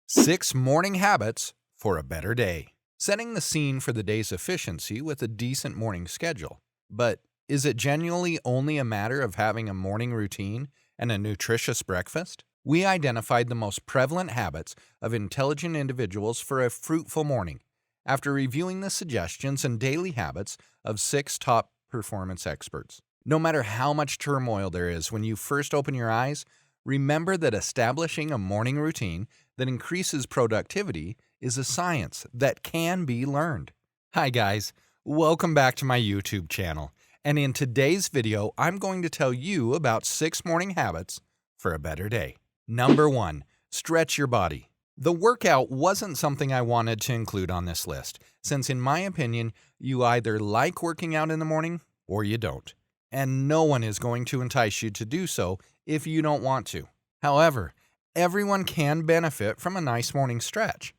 6 morning habits for a better day. Setting the scene for the day's efficiency with a decent morning schedule. But is it genuinely only a matter of having a morning routine and a nutritious breakfast? We identified the most prevalent habits of intelligent individuals for a fruitful morning after reviewing the suggestions and daily habits of 6 top performance experts. No matter how much turmoil there is when you first open your eyes, remember that establishing a morning routine that increases productivity is a science that can be learned. Hi guys, welcome back to my YouTube channel. And in today's video, I'm going to tell you about 6 morning habits for a better day. Number 1, stretch your body. The workout wasn't something I wanted to include on this list, since in my opinion, you either like working out in the morning or you don't. And no one is going to entice you to do so if you don't want to. However, everyone can benefit from a nice morning stretch.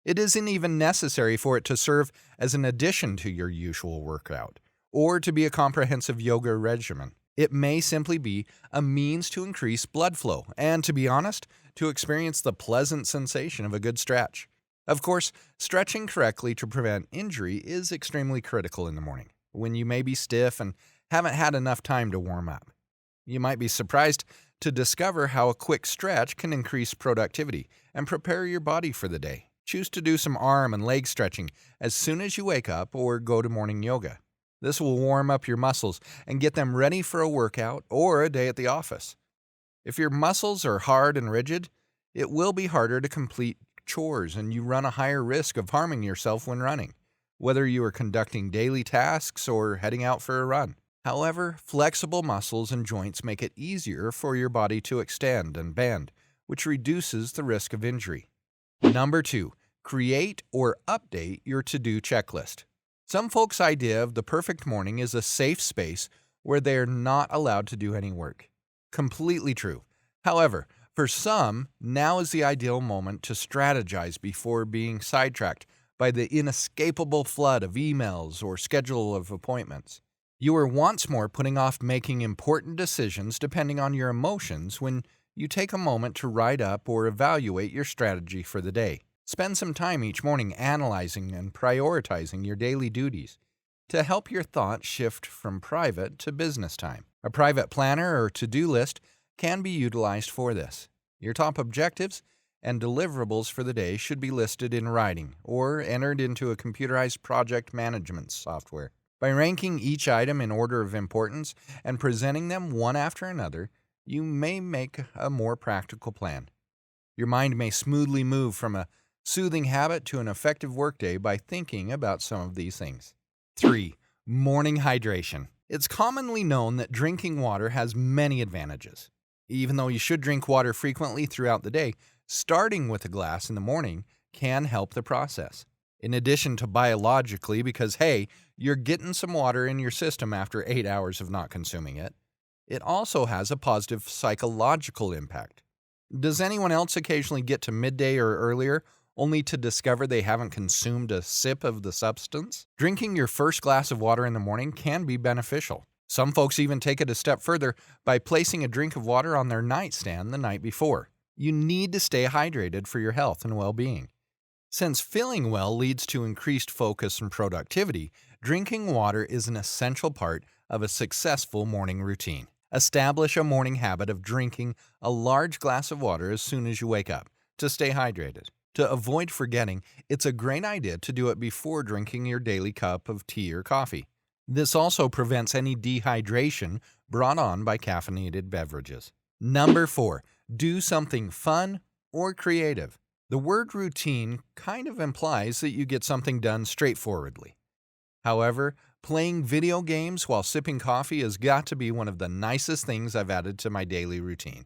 It isn't even necessary for it to serve as an addition to your usual workout, or to be a comprehensive yoga regimen. It may simply be a means to increase blood flow, and to be honest, to experience the pleasant sensation of a good stretch. Of course, stretching correctly to prevent injury is extremely critical in the morning, when you may be stiff and haven't had enough time to warm up. You might be surprised to discover how a quick stretch can increase productivity and prepare your body for the day. Choose to do some arm and leg stretching as soon as you wake up or go to morning yoga. This will warm up your muscles and get them ready for a workout or a day at the office. If your muscles are hard and rigid, it will be harder to complete chores and you run a higher risk of harming yourself when running, whether you are conducting daily tasks or heading out for a run. However, flexible muscles and joints make it easier for your body to extend and bend, which reduces the risk of injury. Number 2, create or update your to-do checklist. Some folks' idea of the perfect morning is a safe space where they are not allowed to do any work. Completely true. However, for some, now is the ideal moment to strategize before being sidetracked by the inescapable flood of emails or schedule of appointments. You are once more putting off making important decisions depending on your emotions when you take a moment to write up or evaluate your strategy for the day. Spend some time each morning analyzing and prioritizing your daily duties to help your thoughts shift from private to business time. A private planner or to-do list can be utilized for this. Your top objectives and deliverables for the day should be listed in writing or entered into a computerized project management software. By ranking each item in order of importance and presenting them one after another, you may make a more practical plan. Your mind may smoothly move from a soothing habit to an effective workday by thinking about some of these things. 3. Morning hydration. It's commonly known that drinking water has many advantages. Even though you should drink water frequently throughout the day, starting with a glass in the morning can help the process. In addition to biologically, because hey, you're getting some water in your system after 8 hours of not consuming it, it also has a positive psychological impact. Does anyone else occasionally get to midday or earlier only to discover they haven't consumed a sip of the substance? Drinking your first glass of water in the morning can be beneficial. Some folks even take it a step further by placing a drink of water on their nightstand the night before. You need to stay hydrated for your health and well-being. Since feeling well leads to increased focus and productivity, drinking water is an essential part of a successful morning routine. Establish a morning habit of drinking a large glass of water as soon as you wake up to stay hydrated. To avoid forgetting, it's a great idea to do it before drinking your daily cup of tea or coffee. This also prevents any dehydration brought on by caffeinated beverages. Number 4, do something fun or creative. The word routine kind of implies that you get something done straightforwardly. However, playing video games while sipping coffee has got to be one of the nicest things I've added to my daily routine.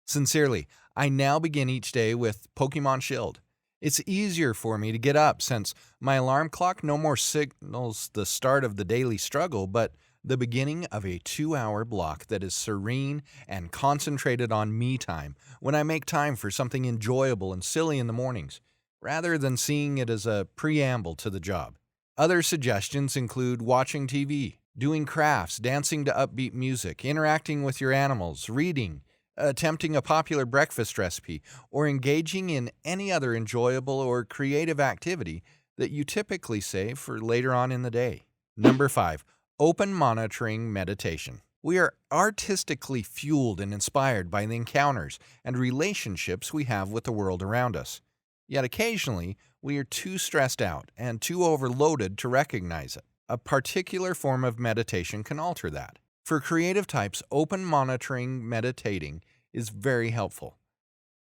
Sincerely, I now begin each day with Pokemon Shield. It's easier for me to get up since my alarm clock no more signals the start of the daily struggle, but the beginning of a 2-hour block that is serene and concentrated on me time when I make time for something enjoyable and silly in the mornings, rather than seeing it as a preamble to the job. Other suggestions include watching TV, doing crafts, dancing to upbeat music, interacting with your animals, reading, attempting a popular breakfast recipe, or engaging in any other enjoyable or creative activity that you typically save for later on in the day. Number 5, open monitoring meditation. We are artistically fueled and inspired by the encounters and relationships we have with the world around us. Yet occasionally, we are too stressed out and too overloaded to recognize it. A particular form of meditation can alter that. For creative types, open monitoring meditating is very helpful.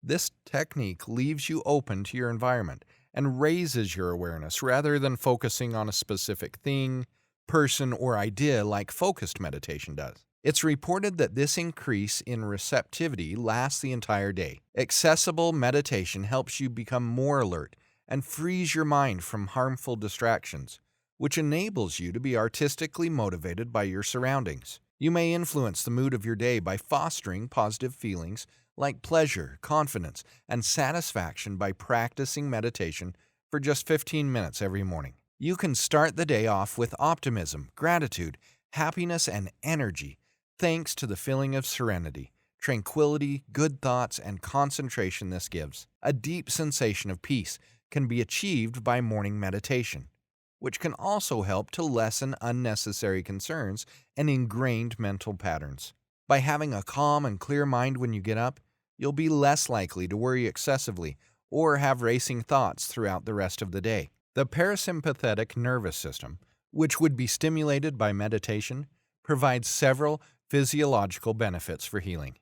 This technique leaves you open to your environment and raises your awareness rather than focusing on a specific thing, person, or idea like focused meditation does. It's reported that this increase in receptivity lasts the entire day. Accessible meditation helps you become more alert and frees your mind from harmful distractions, which enables you to be artistically motivated by your surroundings. You may influence the mood of your day by fostering positive feelings like pleasure, confidence, and satisfaction by practicing meditation for just 15 minutes every morning. You can start the day off with optimism, gratitude, happiness, and energy, thanks to the feeling of serenity, tranquility, good thoughts, and concentration this gives. A deep sensation of peace can be achieved by morning meditation, which can also help to lessen unnecessary concerns and ingrained mental patterns. By having a calm and clear mind when you get up, you'll be less likely to worry excessively or have racing thoughts throughout the rest of the day. The parasympathetic nervous system, which would be stimulated by meditation, provides several physiological benefits for healing.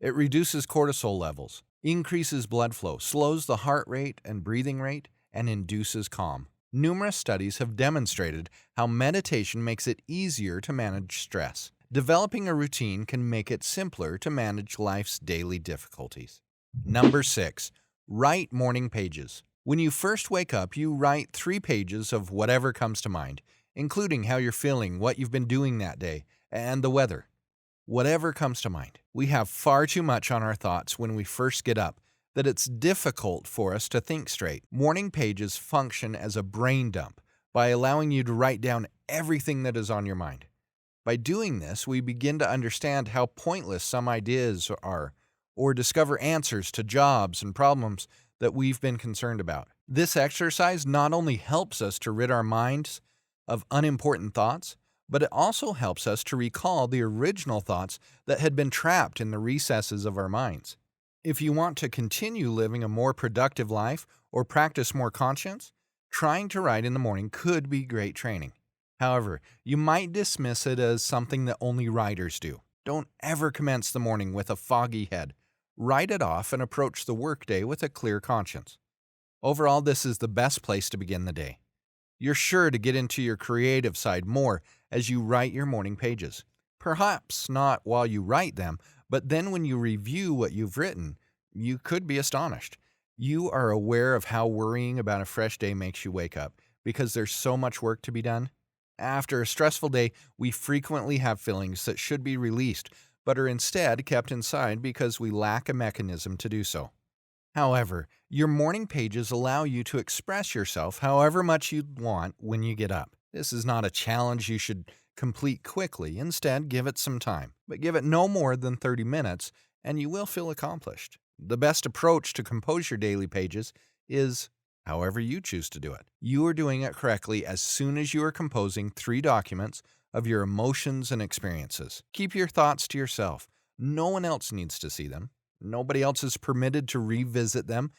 It reduces cortisol levels, increases blood flow, slows the heart rate and breathing rate, and induces calm. Numerous studies have demonstrated how meditation makes it easier to manage stress. Developing a routine can make it simpler to manage life's daily difficulties. Number 6, write morning pages. When you first wake up, you write 3 pages of whatever comes to mind, including how you're feeling, what you've been doing that day, and the weather. Whatever comes to mind. We have far too much on our thoughts when we first get up that it's difficult for us to think straight. Morning pages function as a brain dump by allowing you to write down everything that is on your mind. By doing this, we begin to understand how pointless some ideas are, or discover answers to jobs and problems that we've been concerned about. This exercise not only helps us to rid our minds of unimportant thoughts, but it also helps us to recall the original thoughts that had been trapped in the recesses of our minds. If you want to continue living a more productive life or practice more conscience, trying to write in the morning could be great training. However, you might dismiss it as something that only writers do. Don't ever commence the morning with a foggy head. Write it off and approach the workday with a clear conscience. Overall, this is the best place to begin the day. You're sure to get into your creative side more as you write your morning pages. Perhaps not while you write them, but then when you review what you've written, you could be astonished. You are aware of how worrying about a fresh day makes you wake up because there's so much work to be done. After a stressful day, we frequently have feelings that should be released, but are instead kept inside because we lack a mechanism to do so. However, your morning pages allow you to express yourself however much you want when you get up. This is not a challenge you should complete quickly. Instead, give it some time, but give it no more than 30 minutes and you will feel accomplished. The best approach to compose your daily pages is however you choose to do it. You are doing it correctly as soon as you are composing 3 documents of your emotions and experiences. Keep your thoughts to yourself. No one else needs to see them. Nobody else is permitted to revisit them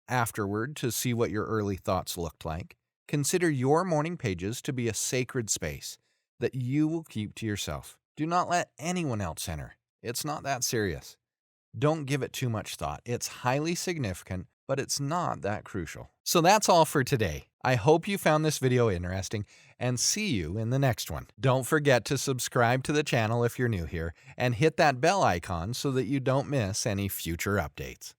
afterward to see what your early thoughts looked like. Consider your morning pages to be a sacred space that you will keep to yourself. Do not let anyone else enter. It's not that serious. Don't give it too much thought. It's highly significant, but it's not that crucial. So that's all for today. I hope you found this video interesting and see you in the next one. Don't forget to subscribe to the channel if you're new here and hit that bell icon so that you don't miss any future updates.